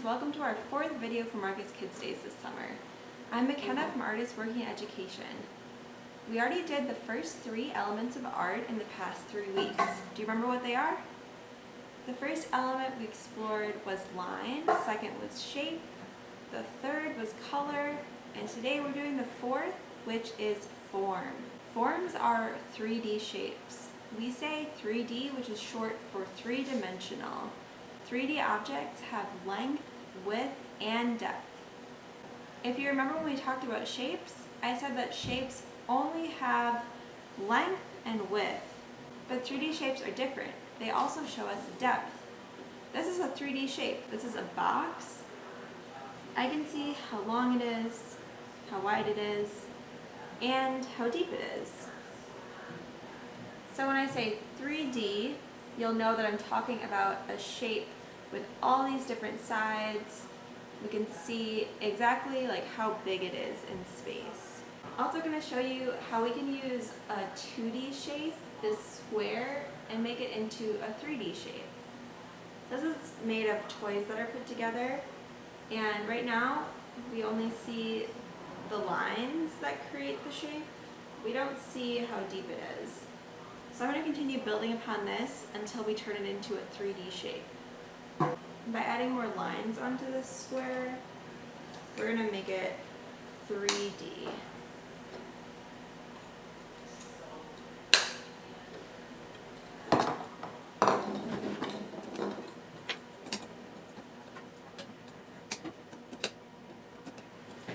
welcome to our fourth video from Marcus Kids Days this summer. I'm McKenna from Artists Working in Education. We already did the first 3 elements of art in the past 3 weeks. Do you remember what they are? The first element we explored was line, second was shape, the third was color, and today we're doing the fourth, which is form. Forms are 3D shapes. We say 3D, which is short for 3-dimensional. 3D objects have length, width, and depth. If you remember when we talked about shapes, I said that shapes only have length and width, but 3D shapes are different. They also show us depth. This is a 3D shape. This is a box. I can see how long it is, how wide it is, and how deep it is. So when I say 3D, you'll know that I'm talking about a shape with all these different sides. We can see exactly how big it is in space. Also going to show you how we can use a 2D shape, this square, and make it into a 3D shape. This is made of toys that are put together, and right now we only see the lines that create the shape. We don't see how deep it is. So I'm going to continue building upon this until we turn it into a 3D shape. By adding more lines onto this square, we're going to make it 3D.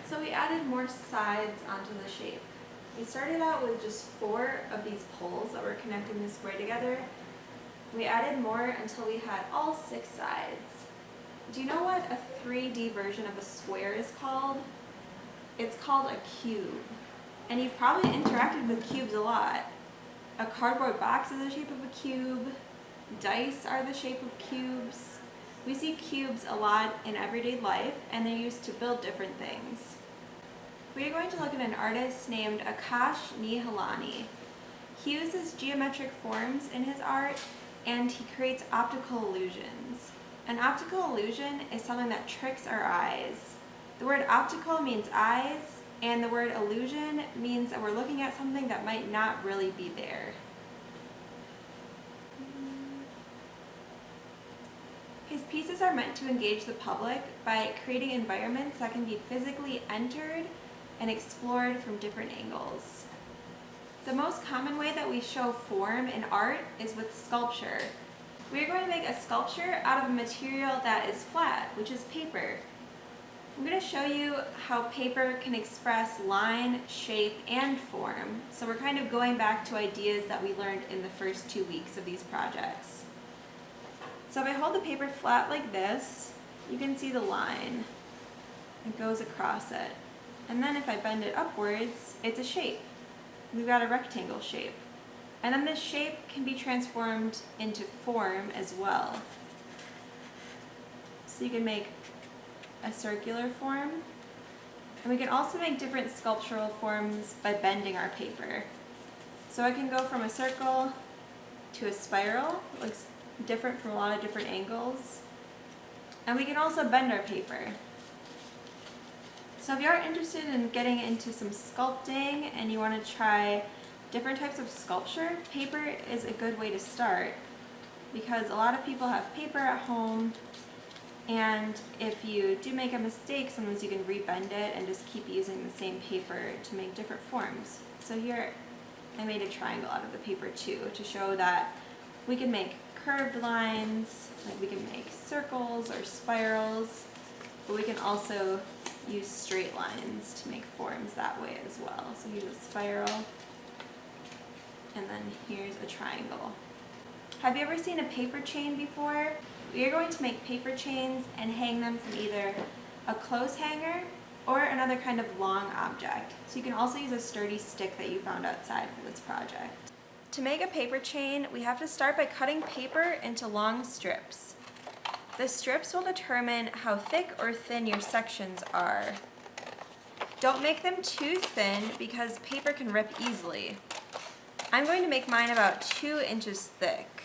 So we added more sides onto the shape. We started out with just 4 of these poles that were connecting the square together. We added more until we had all 6 sides. Do you know what a 3D version of a square is called? It's called a cube. And you've probably interacted with cubes a lot. A cardboard box is the shape of a cube. Dice are the shape of cubes. We see cubes a lot in everyday life, and they're used to build different things. We are going to look at an artist named Akash Nihalani. He uses geometric forms in his art, and he creates optical illusions. An optical illusion is something that tricks our eyes. The word optical means eyes, and the word illusion means that we're looking at something that might not really be there. His pieces are meant to engage the public by creating environments that can be physically entered and explored from different angles. The most common way that we show form in art is with sculpture. We are going to make a sculpture out of a material that is flat, which is paper. I'm going to show you how paper can express line, shape, and form. So we're kind of going back to ideas that we learned in the first 2 weeks of these projects. So if I hold the paper flat like this, you can see the line. It goes across it. And then if I bend it upwards, it's a shape. We've got a rectangle shape. And then this shape can be transformed into form as well. So you can make a circular form. And we can also make different sculptural forms by bending our paper. So I can go from a circle to a spiral. It looks different from a lot of different angles. And we can also bend our paper. So if you are interested in getting into some sculpting and you want to try different types of sculpture, paper is a good way to start because a lot of people have paper at home, and if you do make a mistake, sometimes you can rebend it and just keep using the same paper to make different forms. So here I made a triangle out of the paper too to show that we can make curved lines, like we can make circles or spirals, but we can also use straight lines to make forms that way as well. So here's a spiral, and then here's a triangle. Have you ever seen a paper chain before? We are going to make paper chains and hang them from either a clothes hanger or another kind of long object. So you can also use a sturdy stick that you found outside for this project. To make a paper chain, we have to start by cutting paper into long strips. The strips will determine how thick or thin your sections are. Don't make them too thin because paper can rip easily. I'm going to make mine about 2 inches thick.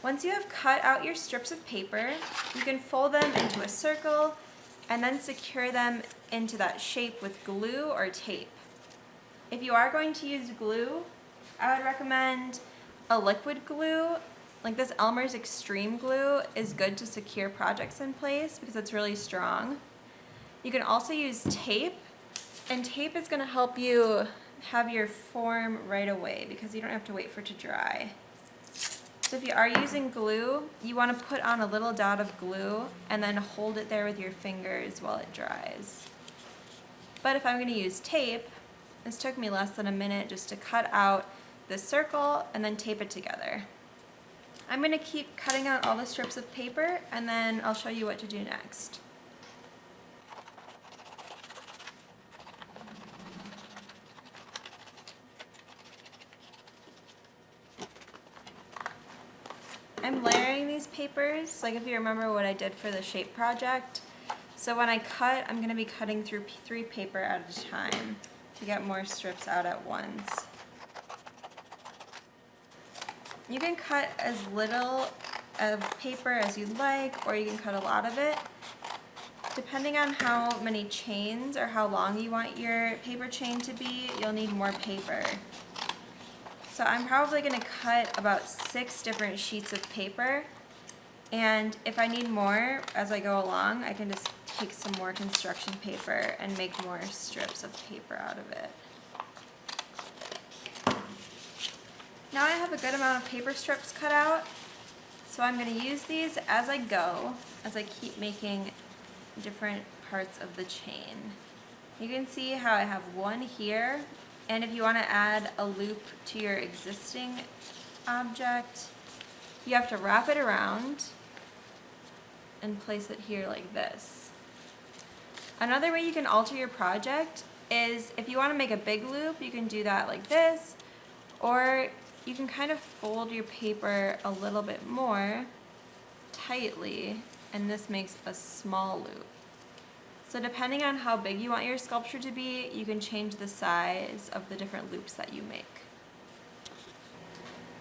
Once you have cut out your strips of paper, you can fold them into a circle and then secure them into that shape with glue or tape. If you are going to use glue, I would recommend a liquid glue. Like this Elmer's Extreme Glue is good to secure projects in place because it's really strong. You can also use tape, and tape is going to help you have your form right away because you don't have to wait for it to dry. So if you are using glue, you want to put on a little dot of glue and then hold it there with your fingers while it dries. But if I'm going to use tape, this took me less than a minute just to cut out the circle and then tape it together. I'm going to keep cutting out all the strips of paper and then I'll show you what to do next. I'm layering these papers, like if you remember what I did for the shape project. So when I cut, I'm going to be cutting through 3 paper at a time to get more strips out at once. You can cut as little of paper as you'd like, or you can cut a lot of it. Depending on how many chains or how long you want your paper chain to be, you'll need more paper. So I'm probably going to cut about 6 different sheets of paper, and if I need more as I go along, I can just take some more construction paper and make more strips of paper out of it. Now I have a good amount of paper strips cut out, so I'm going to use these as I go, as I keep making different parts of the chain. You can see how I have one here. And if you want to add a loop to your existing object, you have to wrap it around and place it here like this. Another way you can alter your project is if you want to make a big loop, you can do that like this, or you can kind of fold your paper a little bit more tightly, and this makes a small loop. So depending on how big you want your sculpture to be, you can change the size of the different loops that you make.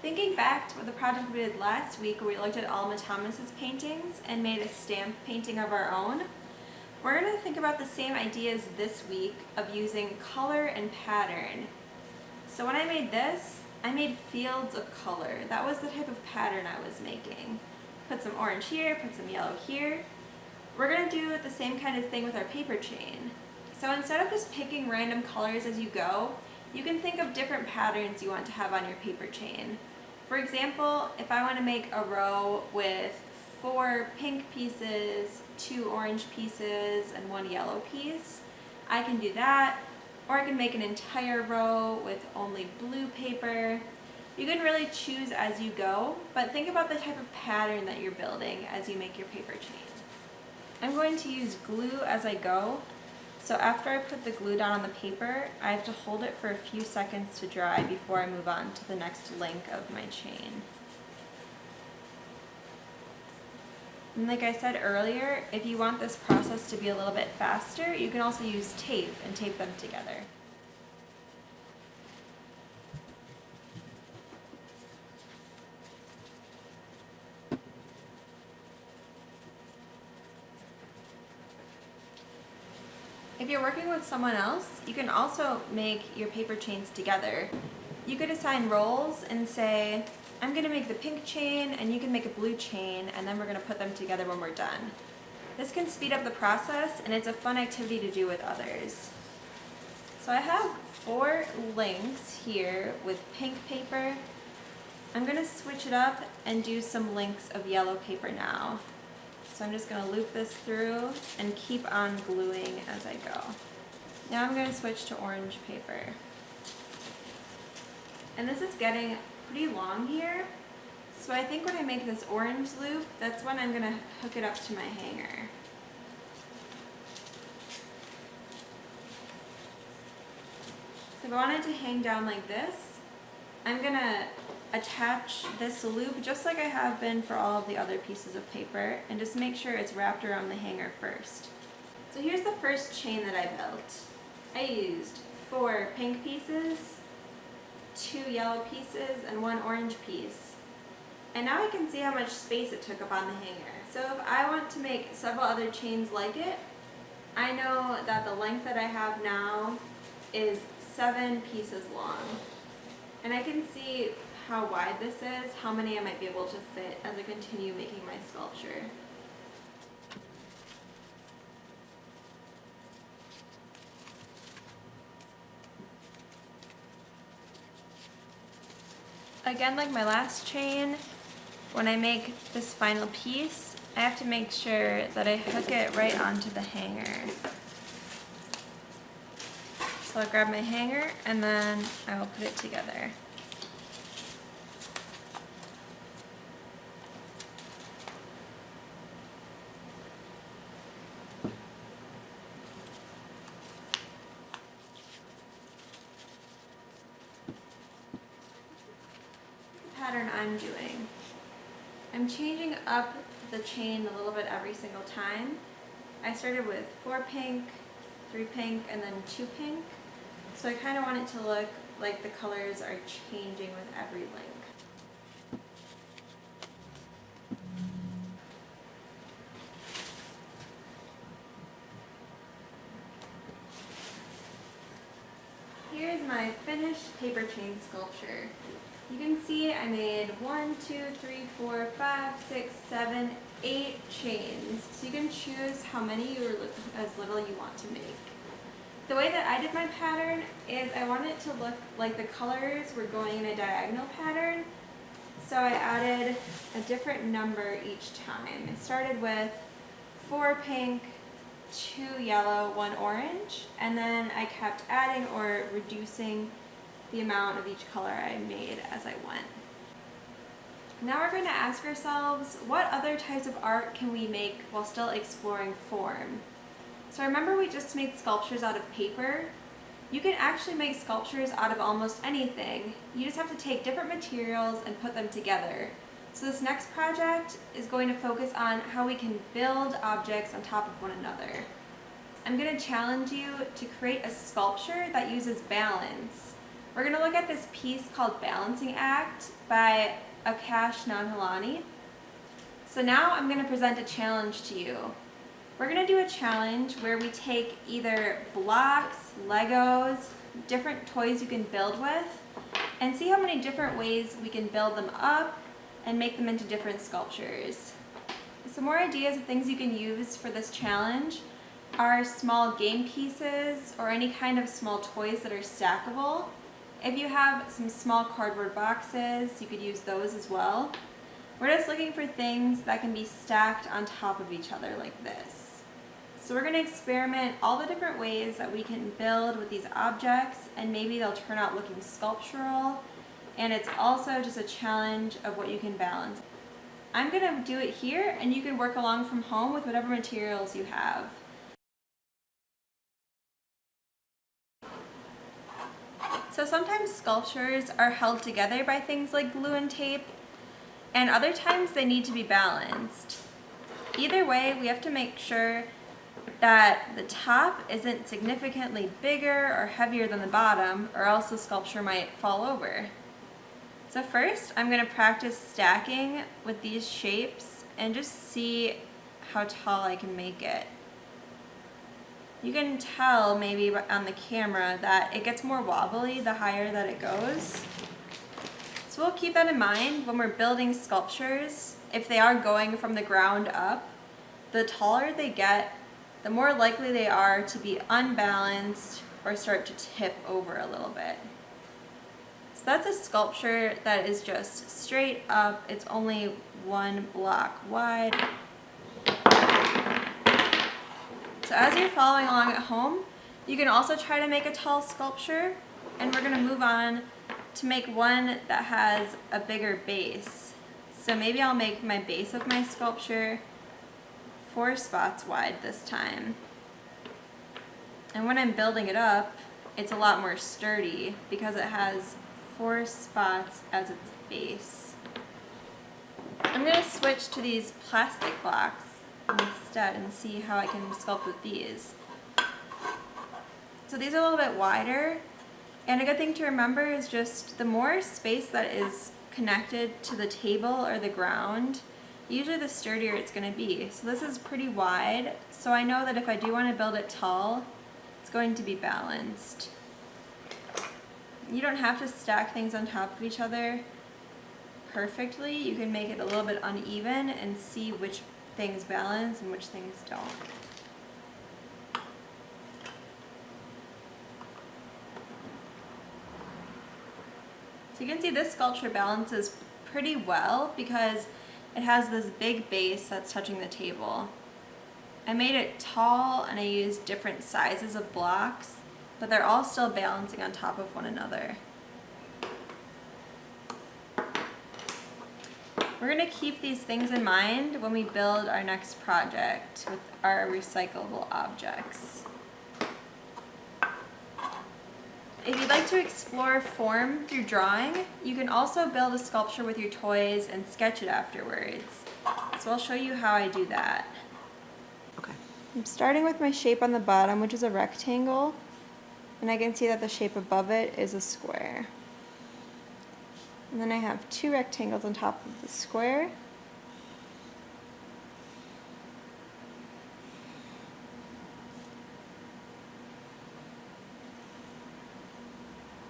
Thinking back to the project we did last week where we looked at Alma Thomas's paintings and made a stamp painting of our own, we're going to think about the same ideas this week of using color and pattern. So when I made this, I made fields of color. That was the type of pattern I was making. Put some orange here, put some yellow here. We're going to do the same kind of thing with our paper chain. So instead of just picking random colors as you go, you can think of different patterns you want to have on your paper chain. For example, if I want to make a row with 4 pink pieces, 2 orange pieces, and 1 yellow piece, I can do that. Or I can make an entire row with only blue paper. You can really choose as you go, but think about the type of pattern that you're building as you make your paper chain. I'm going to use glue as I go, so after I put the glue down on the paper, I have to hold it for a few seconds to dry before I move on to the next link of my chain. And like I said earlier, if you want this process to be a little bit faster, you can also use tape and tape them together. If you're working with someone else, you can also make your paper chains together. You could assign roles and say, I'm going to make the pink chain and you can make a blue chain, and then we're going to put them together when we're done. This can speed up the process, and it's a fun activity to do with others. So I have 4 links here with pink paper. I'm going to switch it up and do some links of yellow paper now. So I'm just going to loop this through and keep on gluing as I go. Now I'm going to switch to orange paper. And this is getting pretty long here, so I think when I make this orange loop, that's when I'm going to hook it up to my hanger. So if I want it to hang down like this, I'm going to attach this loop just like I have been for all of the other pieces of paper, and just make sure it's wrapped around the hanger first. So here's the first chain that I built. I used 4 pink pieces, 2 yellow pieces, and 1 orange piece. And now I can see how much space it took up on the hanger. So if I want to make several other chains like it, I know that the length that I have now is 7 pieces long. And I can see how wide this is, how many I might be able to fit as I continue making my sculpture. Again, like my last chain, when I make this final piece, I have to make sure that I hook it right onto the hanger. So I'll grab my hanger and then I will put it together. Pattern I'm doing. I'm changing up the chain a little bit every single time. I started with 4 pink, 3 pink, and then 2 pink. So I kind of want it to look like the colors are changing with every link. Here's my finished paper chain sculpture. You can see I made 1, 2, 3, 4, 5, 6, 7, 8 chains. So you can choose how many or as little you want to make. The way that I did my pattern is I want it to look like the colors were going in a diagonal pattern. So I added a different number each time. I started with 4 pink, 2 yellow, 1 orange, and then I kept adding or reducing the amount of each color I made as I went. Now we're going to ask ourselves, what other types of art can we make while still exploring form? So remember we just made sculptures out of paper? You can actually make sculptures out of almost anything. You just have to take different materials and put them together. So this next project is going to focus on how we can build objects on top of one another. I'm going to challenge you to create a sculpture that uses balance. We're going to look at this piece called Balancing Act by Optical. So now I'm going to present a challenge to you. We're going to do a challenge where we take either blocks, Legos, different toys you can build with, and see how many different ways we can build them up and make them into different sculptures. Some more ideas of things you can use for this challenge are small game pieces or any kind of small toys that are stackable. If you have some small cardboard boxes, you could use those as well. We're just looking for things that can be stacked on top of each other like this. So we're going to experiment all the different ways that we can build with these objects, and maybe they'll turn out looking sculptural, and it's also just a challenge of what you can balance. I'm going to do it here, and you can work along from home with whatever materials you have. So sometimes sculptures are held together by things like glue and tape, and other times they need to be balanced. Either way, we have to make sure that the top isn't significantly bigger or heavier than the bottom, or else the sculpture might fall over. So first, I'm going to practice stacking with these shapes and just see how tall I can make it. You can tell maybe on the camera that it gets more wobbly the higher that it goes. So we'll keep that in mind when we're building sculptures. If they are going from the ground up, the taller they get, the more likely they are to be unbalanced or start to tip over a little bit. So that's a sculpture that is just straight up. It's only 1 block wide. So as you're following along at home, you can also try to make a tall sculpture, and we're going to move on to make one that has a bigger base. So maybe I'll make my base of my sculpture 4 spots wide this time. And when I'm building it up, it's a lot more sturdy because it has 4 spots as its base. I'm going to switch to these plastic blocks instead and see how I can sculpt with these. So these are a little bit wider, and a good thing to remember is just the more space that is connected to the table or the ground, usually the sturdier it's going to be. So this is pretty wide, so I know that if I do want to build it tall, it's going to be balanced. You don't have to stack things on top of each other perfectly. You can make it a little bit uneven and see which things balance and which things don't. So you can see this sculpture balances pretty well because it has this big base that's touching the table. I made it tall and I used different sizes of blocks, but they're all still balancing on top of one another. We're going to keep these things in mind when we build our next project with our recyclable objects. If you'd like to explore form through drawing, you can also build a sculpture with your toys and sketch it afterwards. So I'll show you how I do that. Okay. I'm starting with my shape on the bottom, which is a rectangle, and I can see that the shape above it is a square. And then I have two rectangles on top of the square.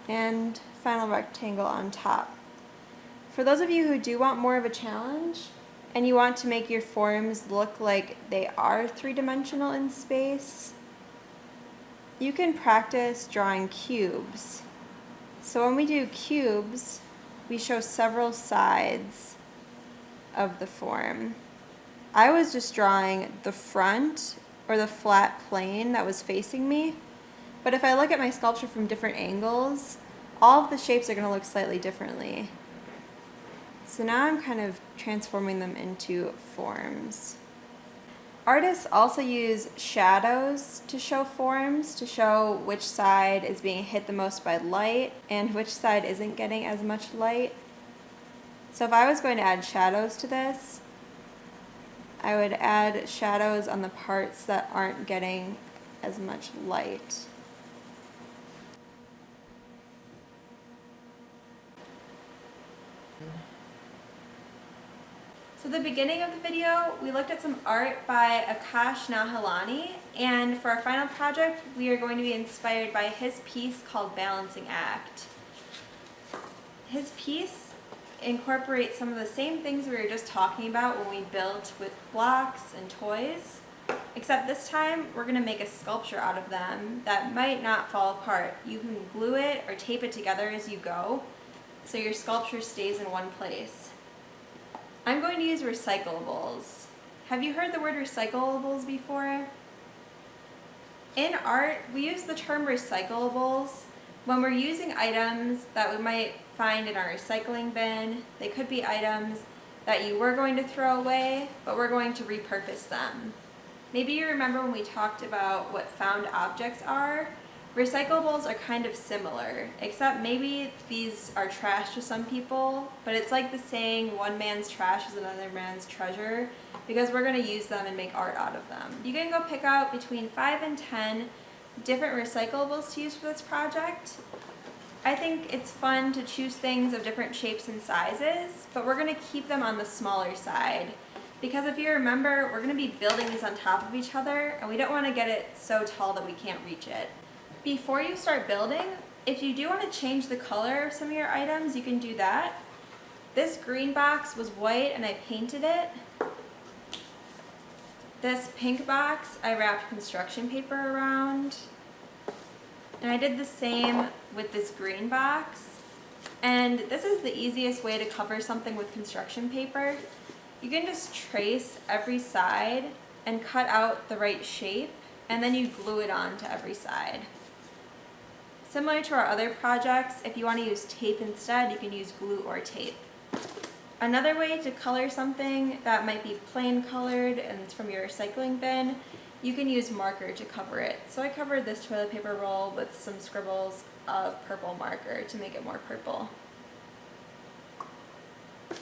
And final rectangle on top. For those of you who do want more of a challenge and you want to make your forms look like they are three-dimensional in space, you can practice drawing cubes. So when we do cubes, we show several sides of the form. I was just drawing the front or the flat plane that was facing me, but if I look at my sculpture from different angles, all of the shapes are going to look slightly differently. So now I'm kind of transforming them into forms. Artists also use shadows to show forms, to show which side is being hit the most by light and which side isn't getting as much light. So if I was going to add shadows to this, I would add shadows on the parts that aren't getting as much light. So at the beginning of the video, we looked at some art by Akash Nahalani, and for our final project, we are going to be inspired by his piece called Balancing Act. His piece incorporates some of the same things we were just talking about when we built with blocks and toys, except this time we're going to make a sculpture out of them that might not fall apart. You can glue it or tape it together as you go, so your sculpture stays in one place. I'm going to use recyclables. Have you heard the word recyclables before? In art, we use the term recyclables when we're using items that we might find in our recycling bin. They could be items that you were going to throw away, but we're going to repurpose them. Maybe you remember when we talked about what found objects are. Recyclables are kind of similar, except maybe these are trash to some people, but it's like the saying, one man's trash is another man's treasure, because we're going to use them and make art out of them. You can go pick out between 5 and 10 different recyclables to use for this project. I think it's fun to choose things of different shapes and sizes, but we're going to keep them on the smaller side, because if you remember, we're going to be building these on top of each other, and we don't want to get it so tall that we can't reach it. Before you start building, if you do want to change the color of some of your items, you can do that. This green box was white and I painted it. This pink box I wrapped construction paper around. And I did the same with this green box. And this is the easiest way to cover something with construction paper. You can just trace every side and cut out the right shape, and then you glue it on to every side. Similar to our other projects, if you want to use tape instead, you can use glue or tape. Another way to color something that might be plain colored and it's from your recycling bin, you can use marker to cover it. So I covered this toilet paper roll with some scribbles of purple marker to make it more purple. So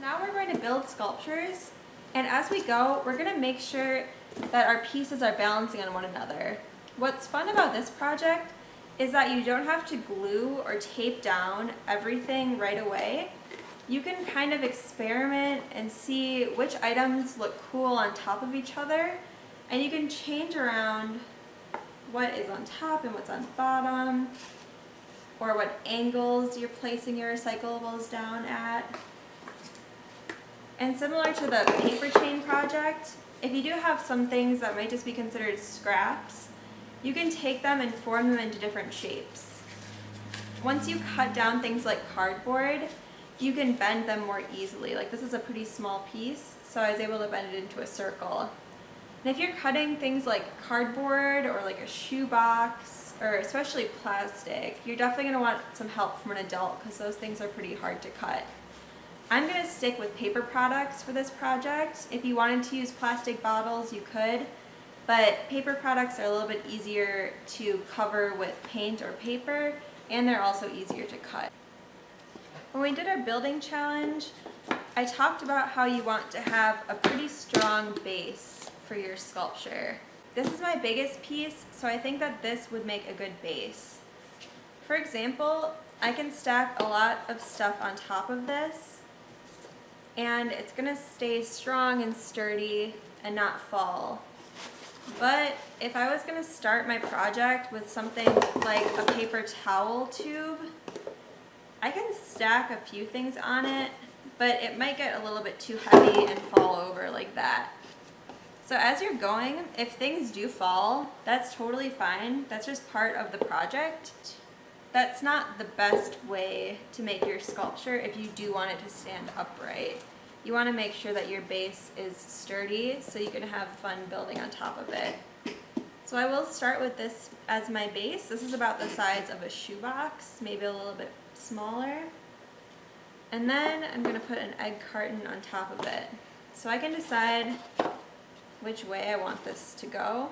now we're going to build sculptures, and as we go, we're going to make sure that our pieces are balancing on one another. What's fun about this project is that you don't have to glue or tape down everything right away. You can kind of experiment and see which items look cool on top of each other, and you can change around what is on top and what's on the bottom, or what angles you're placing your recyclables down at. And similar to the paper chain project, if you do have some things that might just be considered scraps, you can take them and form them into different shapes. Once you cut down things like cardboard, you can bend them more easily. Like this is a pretty small piece, so I was able to bend it into a circle. And if you're cutting things like cardboard or like a shoebox, or especially plastic, you're definitely going to want some help from an adult because those things are pretty hard to cut. I'm going to stick with paper products for this project. If you wanted to use plastic bottles, you could, but paper products are a little bit easier to cover with paint or paper, and they're also easier to cut. When we did our building challenge, I talked about how you want to have a pretty strong base for your sculpture. This is my biggest piece, so I think that this would make a good base. For example, I can stack a lot of stuff on top of this, and it's gonna stay strong and sturdy and not fall. But if I was gonna start my project with something like a paper towel tube, I can stack a few things on it, but it might get a little bit too heavy and fall over like that. So as you're going, if things do fall, that's totally fine. That's just part of the project. That's not the best way to make your sculpture if you do want it to stand upright. You want to make sure that your base is sturdy so you can have fun building on top of it. So I will start with this as my base. This is about the size of a shoebox, maybe a little bit smaller. And then I'm going to put an egg carton on top of it. So I can decide which way I want this to go.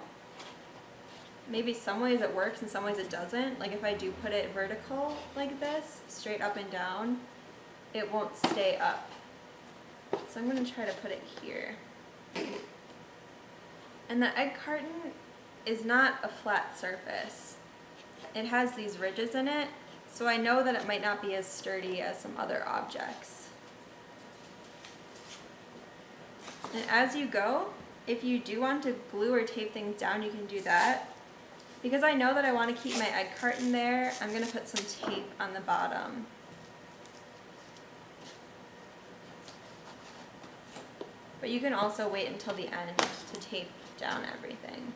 Maybe some ways it works and some ways it doesn't. Like if I do put it vertical like this, straight up and down, it won't stay up. So I'm going to try to put it here. And the egg carton is not a flat surface. It has these ridges in it, so I know that it might not be as sturdy as some other objects. And as you go, if you do want to glue or tape things down, you can do that. Because I know that I want to keep my egg carton there, I'm going to put some tape on the bottom. But you can also wait until the end to tape down everything.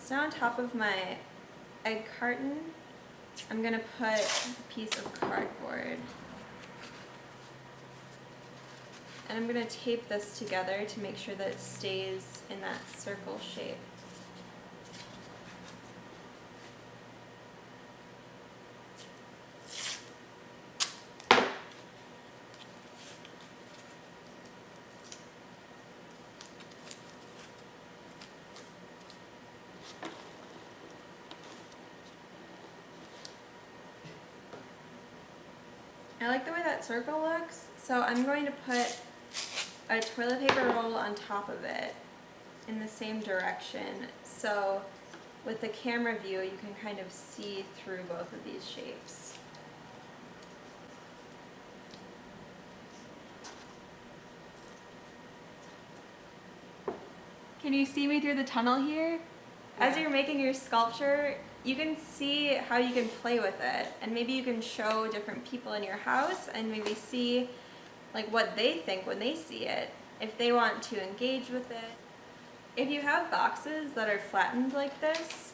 So now on top of my egg carton, I'm going to put a piece of cardboard. And I'm going to tape this together to make sure that it stays in that circle shape. I like the way that circle looks, so I'm going to put a toilet paper roll on top of it in the same direction. So with the camera view, you can kind of see through both of these shapes. Can you see me through the tunnel here? Yeah. As you're making your sculpture, you can see how you can play with it, and maybe you can show different people in your house and maybe see like what they think when they see it, if they want to engage with it. If you have boxes that are flattened like this,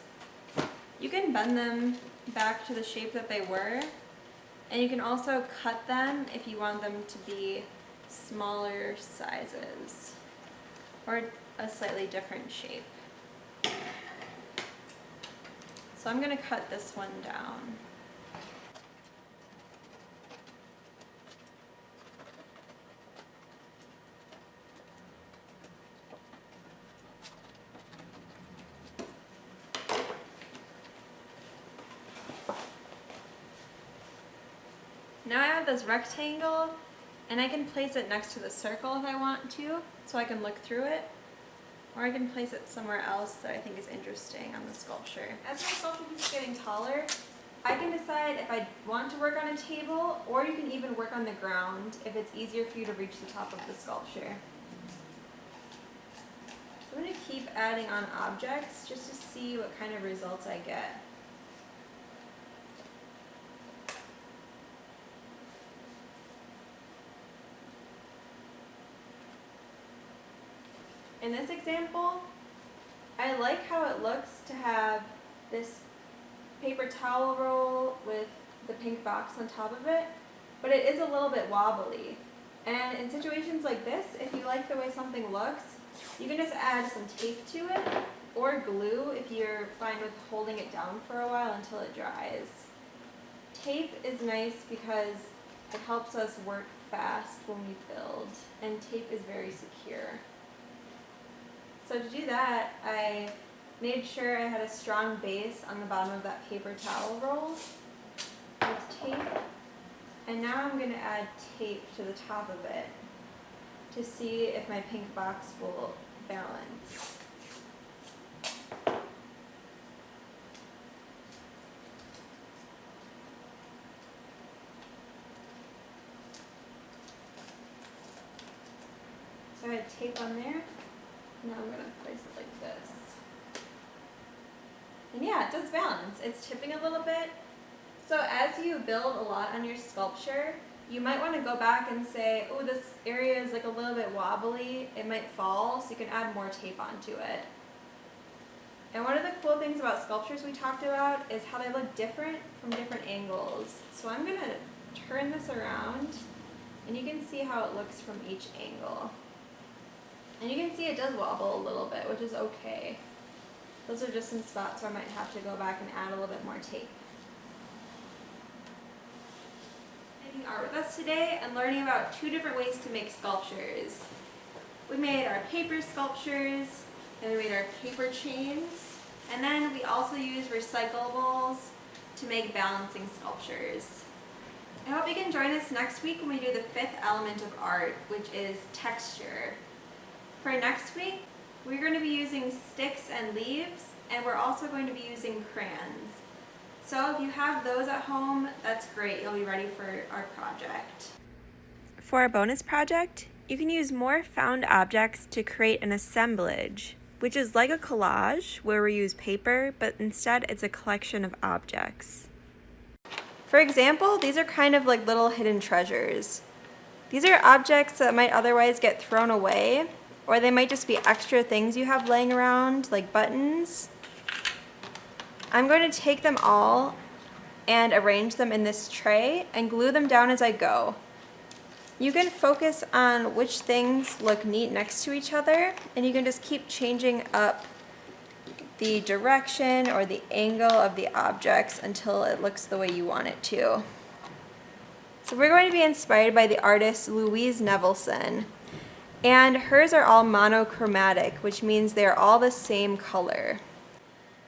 you can bend them back to the shape that they were, and you can also cut them if you want them to be smaller sizes or a slightly different shape. So I'm going to cut this one down. Now I have this rectangle, and I can place it next to the circle if I want to, so I can look through it. Or I can place it somewhere else that I think is interesting on the sculpture. As my sculpture keeps getting taller, I can decide if I want to work on a table, or you can even work on the ground if it's easier for you to reach the top of the sculpture. So I'm going to keep adding on objects just to see what kind of results I get. In this example, I like how it looks to have this paper towel roll with the pink box on top of it, but it is a little bit wobbly. And in situations like this, if you like the way something looks, you can just add some tape to it, or glue if you're fine with holding it down for a while until it dries. Tape is nice because it helps us work fast when we build, and tape is very secure. So to do that, I made sure I had a strong base on the bottom of that paper towel roll with tape. And now I'm going to add tape to the top of it to see if my pink box will balance. So I had tape on there. Now I'm going to place it like this. And yeah, it does balance. It's tipping a little bit. So as you build a lot on your sculpture, you might want to go back and say, oh, this area is like a little bit wobbly. It might fall, so you can add more tape onto it. And one of the cool things about sculptures we talked about is how they look different from different angles. So I'm going to turn this around, and you can see how it looks from each angle. And you can see it does wobble a little bit, which is okay. Those are just some spots where I might have to go back and add a little bit more tape. Making art with us today and learning about 2 different ways to make sculptures. We made our paper sculptures, and we made our paper chains, and then we also used recyclables to make balancing sculptures. I hope you can join us next week when we do the 5th element of art, which is texture. For next week, we're going to be using sticks and leaves, and we're also going to be using crayons. So if you have those at home, that's great. You'll be ready for our project. For our bonus project, you can use more found objects to create an assemblage, which is like a collage where we use paper, but instead it's a collection of objects. For example, these are kind of like little hidden treasures. These are objects that might otherwise get thrown away, or they might just be extra things you have laying around, like buttons. I'm going to take them all and arrange them in this tray and glue them down as I go. You can focus on which things look neat next to each other, and you can just keep changing up the direction or the angle of the objects until it looks the way you want it to. So we're going to be inspired by the artist Louise Nevelson. And hers are all monochromatic, which means they're all the same color.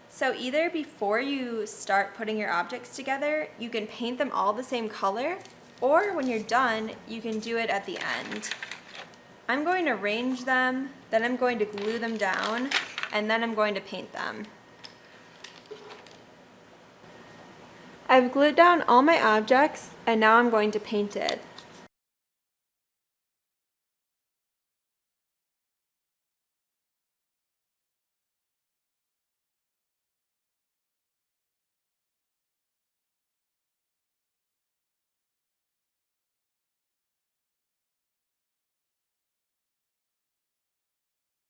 So either before you start putting your objects together, you can paint them all the same color, or when you're done, you can do it at the end. I'm going to arrange them, then I'm going to glue them down, and then I'm going to paint them. I've glued down all my objects, and now I'm going to paint it.